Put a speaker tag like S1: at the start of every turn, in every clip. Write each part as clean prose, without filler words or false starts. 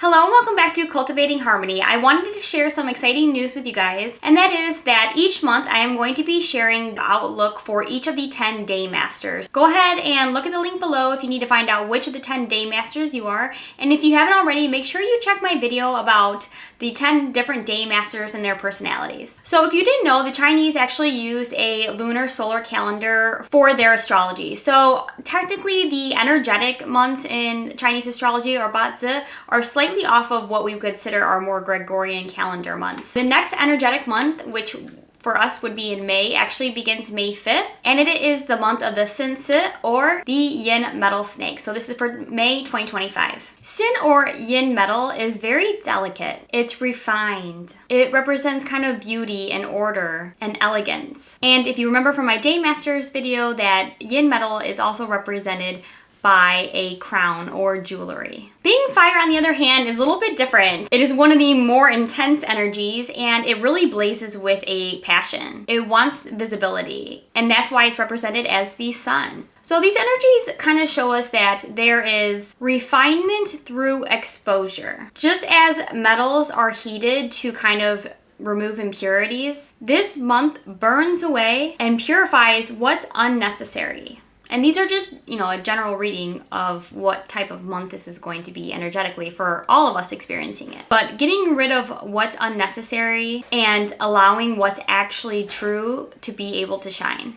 S1: Hello and welcome back to Cultivating Harmony. I wanted to share some exciting news with you guys, and that is that each month I am going to be sharing the outlook for each of the 10 Daymasters. Go ahead and look at the link below if you need to find out which of the 10 Daymasters you are, and if you haven't already, make sure you check my video about the 10 different Daymasters and their personalities. So if you didn't know, the Chinese actually use a lunar solar calendar for their astrology. So technically the energetic months in Chinese astrology, or Bazi, are slightly off of what we would consider our more Gregorian calendar months. The next energetic month, which for us would be in May, actually begins May 5th, and it is the month of the Xin Si, or the Yin Metal snake. So this is for May 2025. Xin or Yin Metal is very delicate. It's refined. It represents kind of beauty and order and elegance. And if you remember from my Daymasters video, that Yin Metal is also represented by a crown or jewelry. Being fire, on the other hand, is a little bit different. It is one of the more intense energies, and it really blazes with a passion. It wants visibility, and that's why it's represented as the sun. So these energies kind of show us that there is refinement through exposure. Just as metals are heated to kind of remove impurities, this month burns away and purifies what's unnecessary. And these are just, a general reading of what type of month this is going to be energetically for all of us experiencing it. But getting rid of what's unnecessary and allowing what's actually true to be able to shine.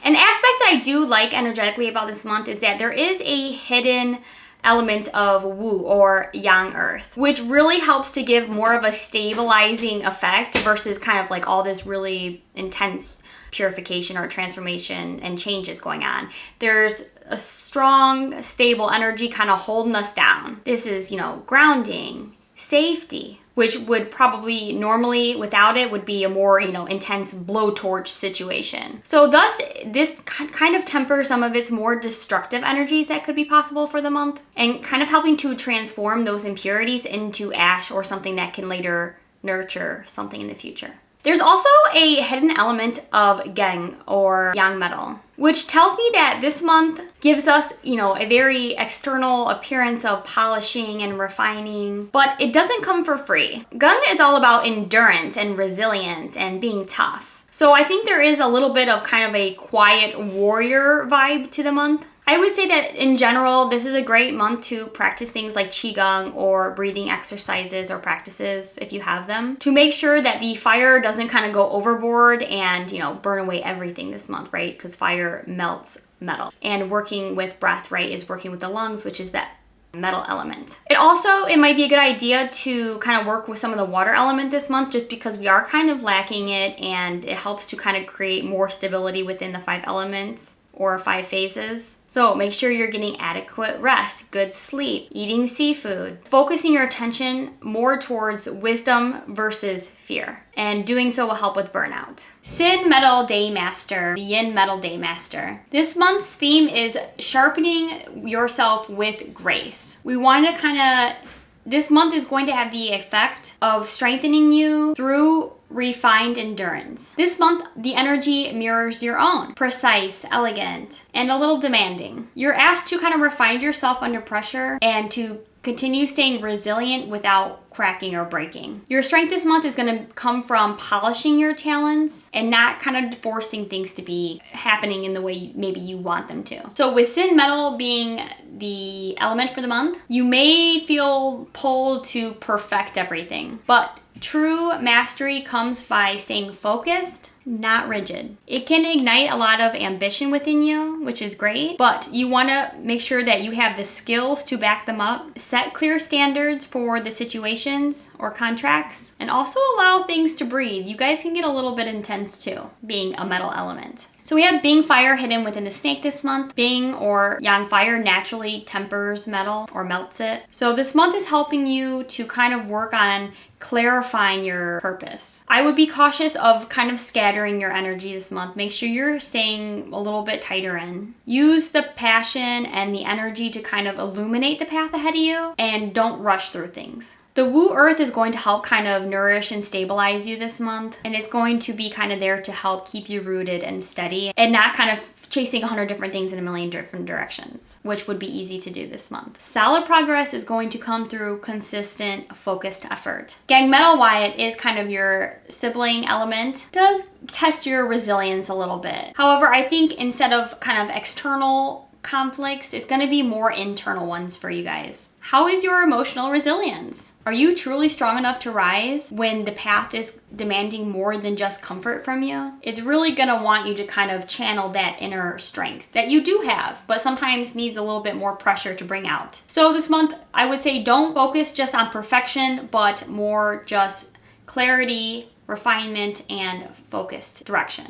S1: An aspect that I do like energetically about this month is that there is a hidden element of Wu, or Yang Earth, which really helps to give more of a stabilizing effect versus kind of like all this really intense purification or transformation and changes going on. There's a strong, stable energy kind of holding us down. This is, grounding, safety, which would probably normally without it would be a more, intense blowtorch situation. So thus, this kind of tempers some of its more destructive energies that could be possible for the month, and kind of helping to transform those impurities into ash or something that can later nurture something in the future. There's also a hidden element of Geng, or Yang Metal, which tells me that this month gives us, a very external appearance of polishing and refining, but it doesn't come for free. Geng is all about endurance and resilience and being tough. So I think there is a little bit of kind of a quiet warrior vibe to the month. I would say that in general, this is a great month to practice things like Qigong or breathing exercises or practices if you have them, to make sure that the fire doesn't kind of go overboard and, burn away everything this month, right? Because fire melts metal. And working with breath, right, is working with the lungs, which is that metal element. It might be a good idea to kind of work with some of the water element this month, just because we are kind of lacking it, and it helps to kind of create more stability within the 5 elements. Or 5 phases. So make sure you're getting adequate rest, good sleep, eating seafood, focusing your attention more towards wisdom versus fear. And doing so will help with burnout. Xin Metal Daymaster, the Yin Metal Daymaster. This month's theme is sharpening yourself with grace. We want to this month is going to have the effect of strengthening you through refined endurance. This month, the energy mirrors your own. Precise, elegant, and a little demanding. You're asked to kind of refine yourself under pressure and to continue staying resilient without cracking or breaking. Your strength this month is going to come from polishing your talents and not kind of forcing things to be happening in the way maybe you want them to. So with Xin Metal being the element for the month, you may feel pulled to perfect everything, but true mastery comes by staying focused, not rigid. It can ignite a lot of ambition within you, which is great, but you want to make sure that you have the skills to back them up, set clear standards for the situations or contracts, and also allow things to breathe. You guys can get a little bit intense too, being a metal element. So we have Bing Fire hidden within the snake this month. Bing, or Yang Fire, naturally tempers metal or melts it. So this month is helping you to kind of work on clarifying your purpose. I would be cautious of kind of scattering your energy this month. Make sure you're staying a little bit tighter in. Use the passion and the energy to kind of illuminate the path ahead of you, and don't rush through things. The Wu Earth is going to help kind of nourish and stabilize you this month, and it's going to be kind of there to help keep you rooted and steady and not kind of chasing 100 different things in a million different directions, which would be easy to do this month. Solid progress is going to come through consistent, focused effort. Geng Metal Wyatt is kind of your sibling element. Does test your resilience a little bit. However, I think instead of kind of external conflicts, it's going to be more internal ones for you guys. How is your emotional resilience? Are you truly strong enough to rise when the path is demanding more than just comfort from you? It's really going to want you to kind of channel that inner strength that you do have, but sometimes needs a little bit more pressure to bring out. So this month, I would say don't focus just on perfection, but more just clarity, refinement, and focused direction.